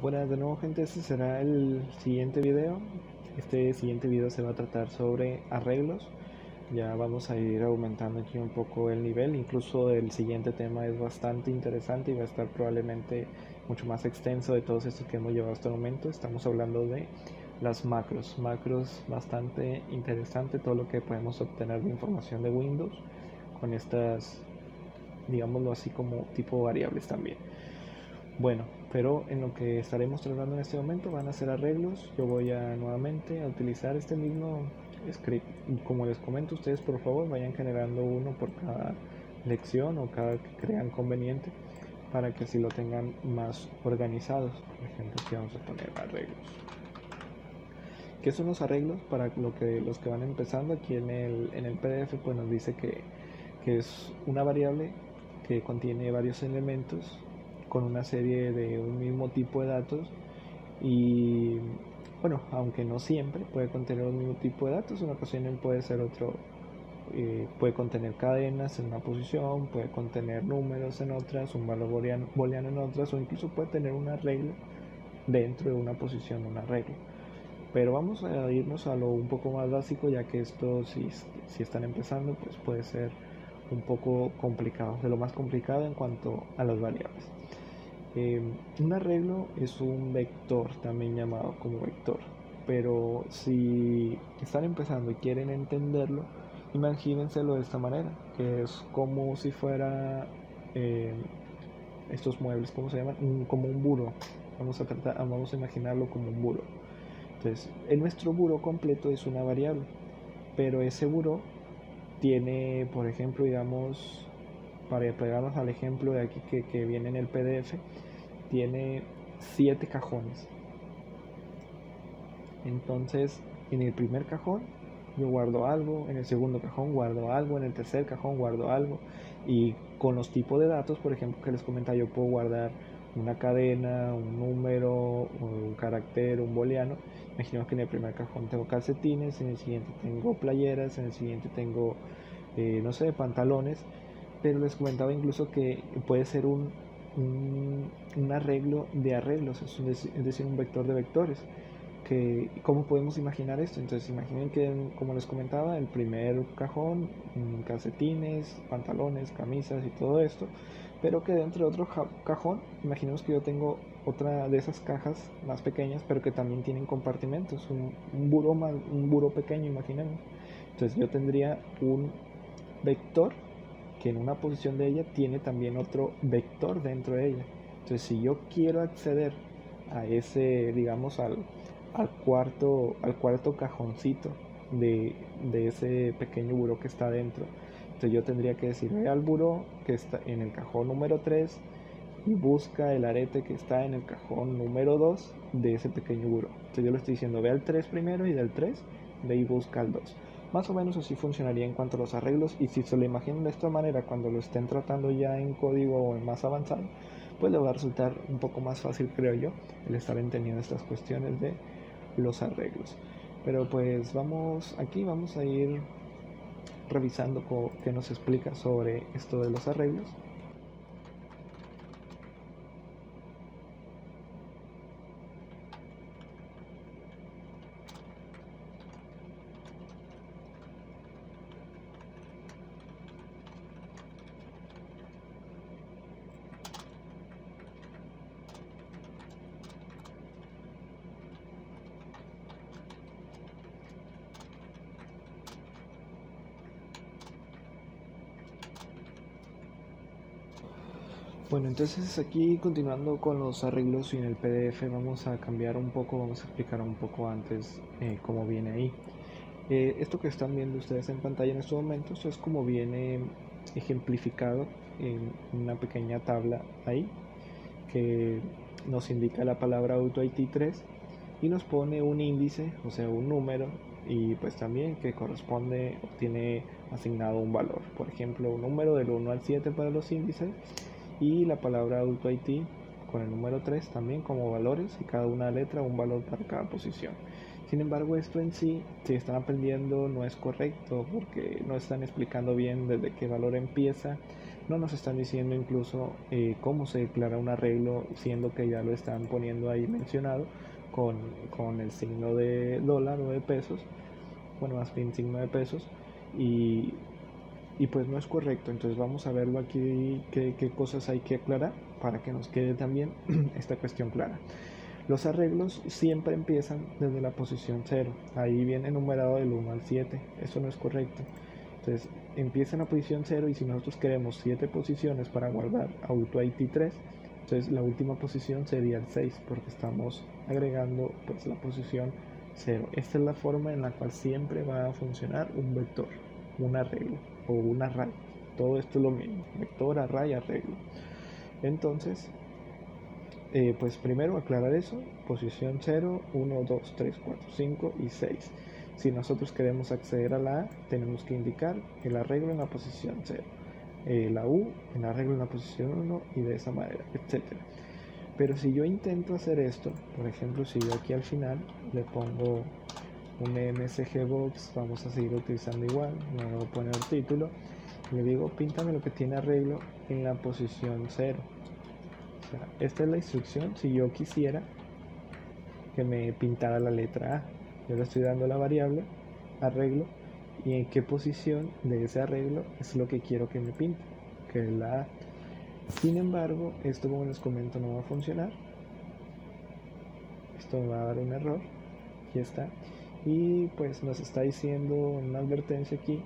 Buenas de nuevo, gente, este será el siguiente video. Este siguiente video se va a tratar sobre arreglos. Ya vamos a ir aumentando aquí un poco el nivel. Incluso el siguiente tema es bastante interesante y va a estar probablemente mucho más extenso de todos estos que hemos llevado hasta el momento. Estamos hablando de las macros. Macros bastante interesante, todo lo que podemos obtener de información de Windows con estas, digámoslo así, como tipo variables también. Bueno, pero en lo que estaremos tratando en este momento van a ser arreglos. Yo voy a nuevamente a utilizar este mismo script. Y como les comento, ustedes por favor vayan generando uno por cada lección o cada que crean conveniente para que así lo tengan más organizados. Por ejemplo, aquí vamos a poner arreglos. ¿Qué son los arreglos? Para los que van empezando aquí en el PDF, pues nos dice que es una variable que contiene varios elementos con una serie de un mismo tipo de datos y bueno, aunque no siempre puede contener un mismo tipo de datos, en ocasiones puede ser otro, puede contener cadenas en una posición, puede contener números en otras, un valor booleano en otras, o incluso puede tener un arreglo dentro de una posición, un arreglo. Pero vamos a irnos a lo un poco más básico, ya que esto si están empezando pues puede ser un poco complicado, de lo más complicado en cuanto a las variables. Un arreglo es un vector, también llamado como vector, pero si están empezando y quieren entenderlo, imagínenselo de esta manera, que es como si fuera eh, estos muebles, ¿cómo se llaman? Como un buró. Vamos a imaginarlo como un buró. Entonces, en nuestro buró completo es una variable, pero ese buró tiene, por ejemplo, digamos, para pegarnos al ejemplo de aquí que viene en el PDF, tiene 7 cajones. Entonces, en el primer cajón yo guardo algo, en el segundo cajón guardo algo, en el tercer cajón guardo algo. Y con los tipos de datos, por ejemplo, que les comentaba, yo puedo guardar una cadena, un número, un carácter, un booleano. Imaginemos que en el primer cajón tengo calcetines, en el siguiente tengo playeras, en el siguiente tengo, no sé, pantalones. Pero les comentaba incluso que puede ser un arreglo de arreglos, es decir, un vector de vectores. ¿Cómo podemos imaginar esto? Entonces imaginen que, como les comentaba, el primer cajón, calcetines, pantalones, camisas y todo esto, pero que dentro de otro cajón, imaginemos que yo tengo otra de esas cajas más pequeñas, pero que también tienen compartimentos, un buró pequeño, imaginemos. Entonces yo tendría un vector que en una posición de ella tiene también otro vector dentro de ella. Entonces si yo quiero acceder a ese, digamos, al cuarto cajoncito de ese pequeño buró que está dentro, entonces yo tendría que decir, ve al buró que está en el cajón número 3 y busca el arete que está en el cajón número 2 de ese pequeño buró. Entonces yo le estoy diciendo, ve al 3 primero y del 3 ve y busca al 2. Más o menos así funcionaría en cuanto a los arreglos, y si se lo imaginan de esta manera cuando lo estén tratando ya en código o en más avanzado, pues le va a resultar un poco más fácil, creo yo, el estar entendiendo estas cuestiones de los arreglos. Pero pues vamos a ir revisando qué nos explica sobre esto de los arreglos. Bueno, entonces aquí continuando con los arreglos y en el PDF vamos a cambiar un poco, vamos a explicar un poco antes cómo viene ahí. Esto que están viendo ustedes en pantalla en estos momentos es como viene ejemplificado en una pequeña tabla ahí que nos indica la palabra AutoIT3 y nos pone un índice, o sea, un número, y pues también que corresponde o tiene asignado un valor. Por ejemplo, un número del 1 al 7 para los índices y la palabra AutoIT con el número 3 también como valores, y cada una letra un valor para cada posición. Sin embargo, esto en sí, si están aprendiendo, no es correcto porque no están explicando bien desde qué valor empieza No nos están diciendo incluso cómo se declara un arreglo, siendo que ya lo están poniendo ahí mencionado con el signo de dólar o de pesos, bueno, más bien signo de pesos, y, y pues no es correcto. Entonces vamos a verlo aquí, qué cosas hay que aclarar para que nos quede también esta cuestión clara. Los arreglos siempre empiezan desde la posición 0. Ahí viene numerado del 1 al 7. Eso no es correcto. Entonces empieza en la posición 0 y si nosotros queremos 7 posiciones para guardar AutoIT 3, entonces la última posición sería el 6 porque estamos agregando pues la posición 0. Esta es la forma en la cual siempre va a funcionar un vector, un arreglo o un array. Todo esto es lo mismo, vector, array, arreglo. Entonces, pues primero aclarar eso, posición 0, 1, 2, 3, 4, 5 y 6. Si nosotros queremos acceder a la A, tenemos que indicar el arreglo en la posición 0, la U, el arreglo en la posición 1 y de esa manera, etc. Pero si yo intento hacer esto, por ejemplo, si yo aquí al final le pongo un MSG Box, vamos a seguir utilizando igual, no voy a poner título, le digo píntame lo que tiene arreglo en la posición 0. Esta es la instrucción si yo quisiera que me pintara la letra A. Yo le estoy dando la variable arreglo y en qué posición de ese arreglo es lo que quiero que me pinte, que es la A. Sin embargo, esto como les comento no va a funcionar. Esto me va a dar un error. Aquí está. Y pues nos está diciendo una advertencia aquí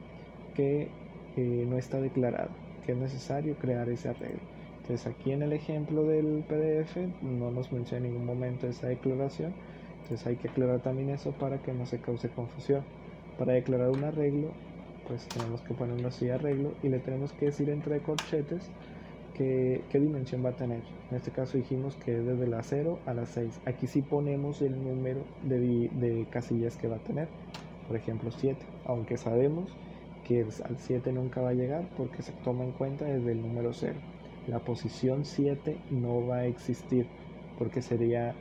que no está declarado, que es necesario crear ese arreglo. Entonces aquí en el ejemplo del PDF no nos menciona en ningún momento esa declaración. Entonces hay que aclarar también eso para que no se cause confusión. Para declarar un arreglo, pues tenemos que ponerlo así arreglo y le tenemos que decir entre corchetes qué dimensión va a tener. En este caso dijimos que es desde la 0 a la 6. Aquí sí ponemos el número de casillas que va a tener. Por ejemplo 7, aunque sabemos que al 7 nunca va a llegar porque se toma en cuenta desde el número 0. La posición 7 no va a existir porque sería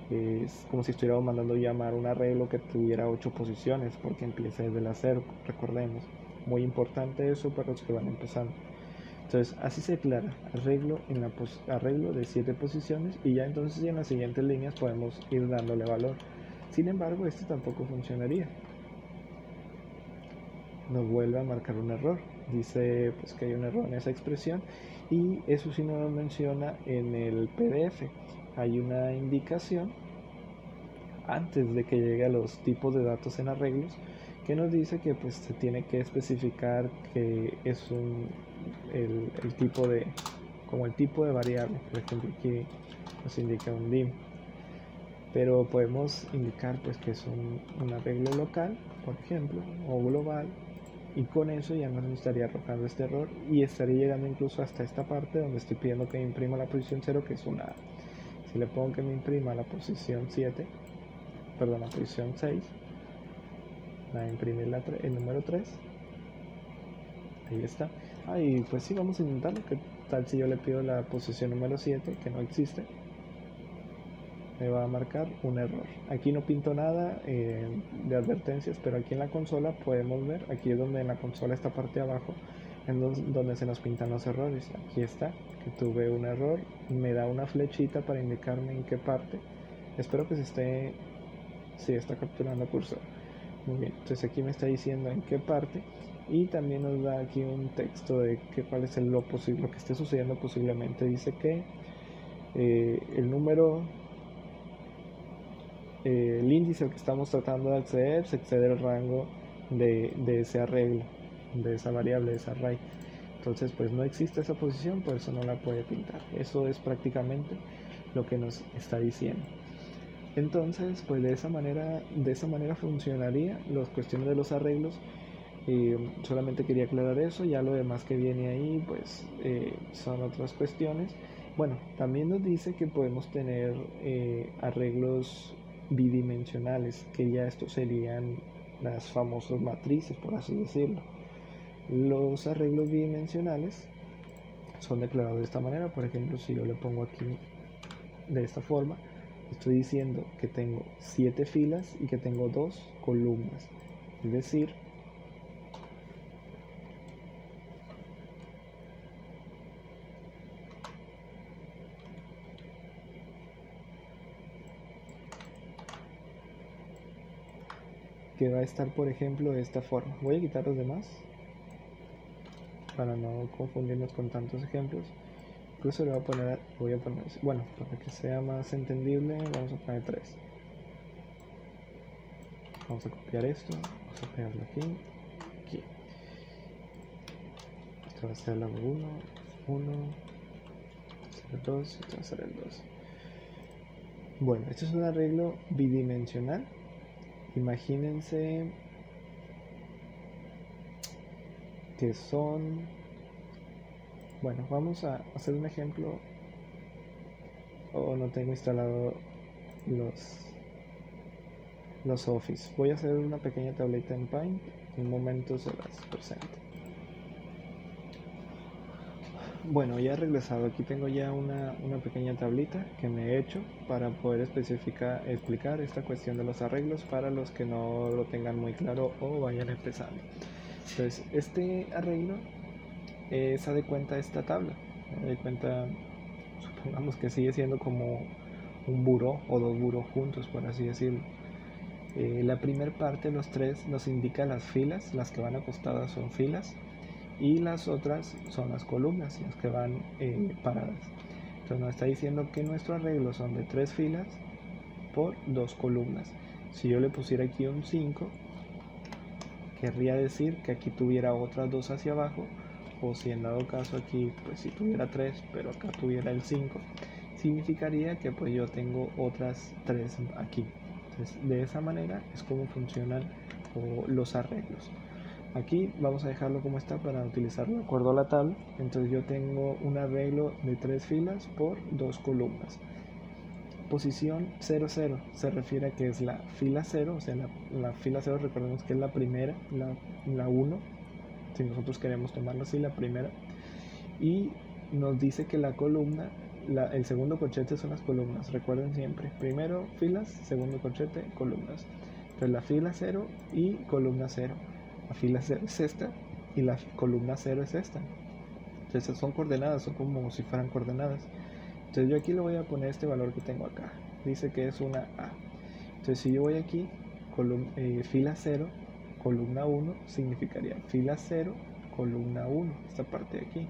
es como si estuviéramos mandando llamar un arreglo que tuviera 8 posiciones porque empieza desde la 0, recordemos. Muy importante eso para los que van empezando. Entonces así se declara arreglo, arreglo de 7 posiciones y ya entonces en las siguientes líneas podemos ir dándole valor. Sin embargo, este tampoco funcionaría. Nos vuelve a marcar un error. Dice pues que hay un error en esa expresión y eso sí no lo menciona en el PDF. Hay una indicación antes de que llegue a los tipos de datos en arreglos que nos dice que pues se tiene que especificar que es el tipo de, como el tipo de variable. Por ejemplo aquí nos indica un dim, pero podemos indicar pues que es un arreglo local, por ejemplo, o global, y con eso ya nos estaría arrojando este error y estaría llegando incluso hasta esta parte donde estoy pidiendo que me imprima la posición 0, que es una A. Si le pongo que me imprima la posición 7, perdón, la posición 6, va a imprimir el número 3. Ahí está. Y pues sí, vamos a intentarlo. ¿Qué tal si yo le pido la posición número 7, que no existe? Me va a marcar un error. Aquí no pinto nada de advertencias, pero aquí en la consola podemos ver, aquí es donde en la consola, esta parte de abajo, en donde se nos pintan los errores. Aquí está, que tuve un error, me da una flechita para indicarme en qué parte. Espero que sí, está capturando cursor. Muy bien, entonces aquí me está diciendo en qué parte y también nos da aquí un texto de cuál es lo que esté sucediendo posiblemente. Dice que el número el índice al que estamos tratando de acceder se excede el rango de ese arreglo, de esa variable, de ese array. Entonces pues no existe esa posición, por eso no la puede pintar. Eso es prácticamente lo que nos está diciendo. Entonces pues de esa manera funcionaría las cuestiones de los arreglos. Solamente quería aclarar eso, ya lo demás que viene ahí pues son otras cuestiones. Bueno, también nos dice que podemos tener arreglos bidimensionales, que ya estos serían las famosas matrices, por así decirlo. Los arreglos bidimensionales son declarados de esta manera. Por ejemplo, si yo le pongo aquí de esta forma, estoy diciendo que tengo 7 filas y que tengo 2 columnas, es decir, que va a estar, por ejemplo, de esta forma. Voy a quitar los demás para no confundirnos con tantos ejemplos. Incluso le voy a poner, bueno, para que sea más entendible, vamos a poner 3. Vamos a copiar esto, vamos a pegarlo aquí. Esto va a ser el lado 1, el 2, este va a ser el 2. Bueno, este es un arreglo bidimensional. Imagínense que son, bueno, vamos a hacer un ejemplo. No tengo instalado los Office. Voy a hacer una pequeña tableta en Paint. En un momento se las presento. Bueno, ya he regresado. Aquí tengo ya una pequeña tablita que me he hecho para poder explicar esta cuestión de los arreglos para los que no lo tengan muy claro o vayan empezando. Entonces, este arreglo es, haz de cuenta, esta tabla. Haz de cuenta, supongamos que sigue siendo como un buró o dos burós juntos, por así decirlo. La primera parte, los 3, nos indica las filas, las que van acostadas son filas, y las otras son las columnas, las que van paradas. Entonces nos está diciendo que nuestro arreglo son de 3 filas por 2 columnas. Si yo le pusiera aquí un 5, querría decir que aquí tuviera otras 2 hacia abajo, o si en dado caso aquí, pues si tuviera 3, pero acá tuviera el 5, significaría que pues yo tengo otras 3 aquí. Entonces, de esa manera es como funcionan los arreglos. Aquí vamos a dejarlo como está para utilizarlo de acuerdo a la tabla. Entonces yo tengo un arreglo de 3 filas por 2 columnas. Posición 0, 0 se refiere a que es la fila 0, o sea, la fila 0, recordemos que es la primera, la 1, si nosotros queremos tomarlo así, la primera. Y nos dice que la columna, el segundo corchete son las columnas, recuerden siempre, primero filas, segundo corchete, columnas. Entonces la fila 0 y columna 0. La fila 0 es esta y la columna 0 es esta. Entonces son coordenadas, son como si fueran coordenadas. Entonces yo aquí le voy a poner este valor que tengo acá. Dice que es una A. Entonces si yo voy aquí, fila 0, columna 1, significaría fila 0, columna 1, esta parte de aquí.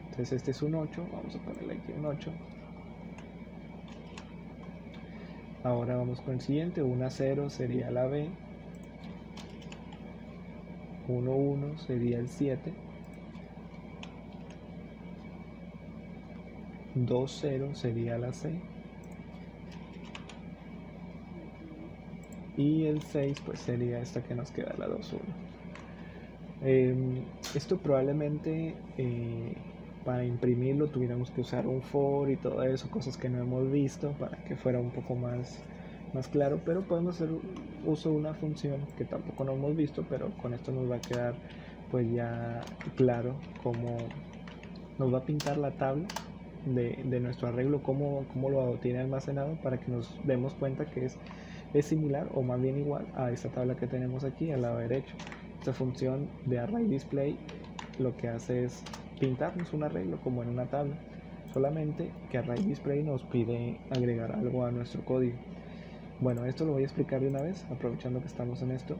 Entonces este es un 8, vamos a ponerle aquí un 8. Ahora vamos con el siguiente, una 0 sería la B, 1, 1 sería el 7, 2, 0 sería la C, y el 6 pues sería esta que nos queda, la 2, 1. Esto probablemente para imprimirlo tuviéramos que usar un for y todo eso, cosas que no hemos visto para que fuera un poco más claro, pero podemos hacer uso de una función que tampoco no hemos visto, pero con esto nos va a quedar pues ya claro cómo nos va a pintar la tabla de nuestro arreglo, cómo lo tiene almacenado, para que nos demos cuenta que es similar o más bien igual a esta tabla que tenemos aquí al lado derecho. Esta función de ArrayDisplay lo que hace es pintarnos un arreglo como en una tabla, solamente que ArrayDisplay nos pide agregar algo a nuestro código. Bueno, esto lo voy a explicar de una vez, aprovechando que estamos en esto.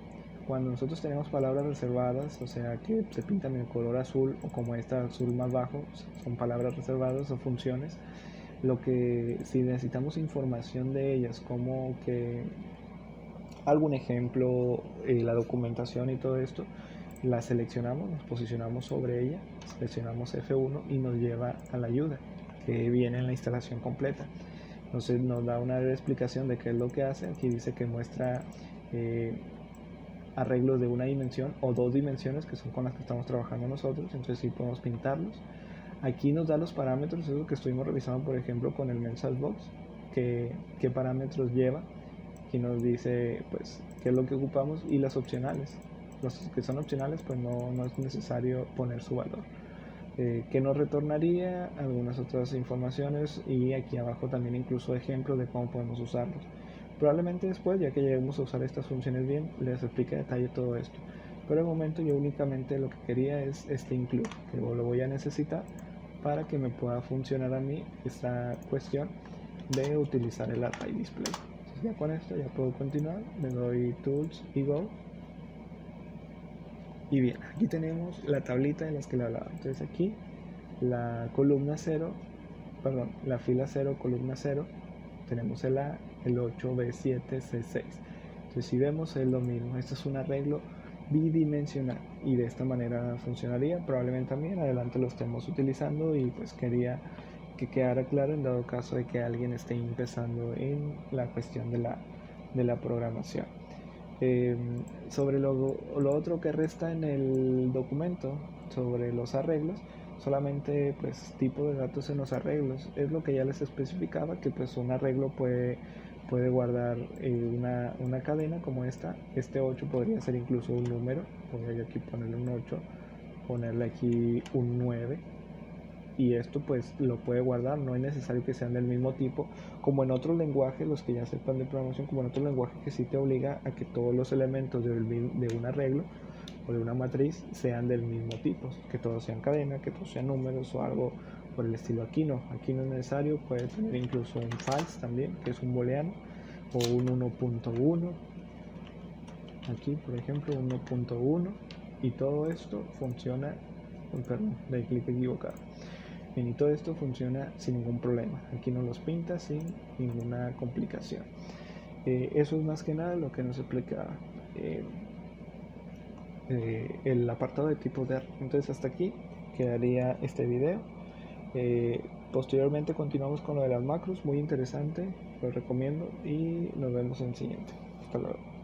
Cuando nosotros tenemos palabras reservadas, o sea que se pintan en color azul, o como esta azul más bajo, son palabras reservadas o funciones. Si necesitamos información de ellas, como que algún ejemplo, la documentación y todo esto, la seleccionamos, nos posicionamos sobre ella, seleccionamos F1 y nos lleva a la ayuda que viene en la instalación completa. Entonces nos da una breve explicación de qué es lo que hace. Aquí dice que muestra arreglos de una dimensión o 2 dimensiones, que son con las que estamos trabajando nosotros. Entonces sí podemos pintarlos. Aquí nos da los parámetros, es lo que estuvimos revisando, por ejemplo, con el message box, qué parámetros lleva. Aquí nos dice pues qué es lo que ocupamos, y las opcionales. Los que son opcionales pues no es necesario poner su valor. Que nos retornaría algunas otras informaciones, y aquí abajo también incluso ejemplos de cómo podemos usarlos. Probablemente después, ya que lleguemos a usar estas funciones bien, les explique en detalle todo esto. Por el momento yo únicamente lo que quería es este include, que lo voy a necesitar para que me pueda funcionar a mí esta cuestión de utilizar el ArrayDisplay. Entonces ya con esto ya puedo continuar, le doy Tools y Go. Y bien, aquí tenemos la tablita de las que le hablaba. Entonces aquí la columna 0, perdón, la fila 0, columna 0, tenemos el A, el 8, B7, C6. Entonces si vemos es lo mismo, esto es un arreglo bidimensional y de esta manera funcionaría. Probablemente también adelante lo estemos utilizando y pues quería que quedara claro en dado caso de que alguien esté empezando en la cuestión de la programación. Eh, sobre lo otro que resta en el documento, sobre los arreglos, solamente pues tipo de datos en los arreglos, es lo que ya les especificaba, que pues un arreglo puede guardar una cadena como esta. Este 8 podría ser incluso un número, voy a aquí ponerle un 8, ponerle aquí un 9, y esto pues lo puede guardar, no es necesario que sean del mismo tipo, como en otros lenguajes, los que ya sepan de programación, como en otros lenguajes que sí te obliga a que todos los elementos de un arreglo o de una matriz sean del mismo tipo, que todos sean cadena, que todos sean números o algo por el estilo. Aquí no es necesario, puede tener incluso un false también, que es un booleano, o un 1.1, aquí por ejemplo 1.1, y todo esto funciona, perdón, de clic equivocado. Bien, y todo esto funciona sin ningún problema. Aquí nos los pinta sin ninguna complicación. Eso es más que nada lo que nos explica el apartado de tipos de array. Entonces hasta aquí quedaría este video. Posteriormente continuamos con lo de las macros, muy interesante, lo recomiendo y nos vemos en el siguiente. Hasta luego.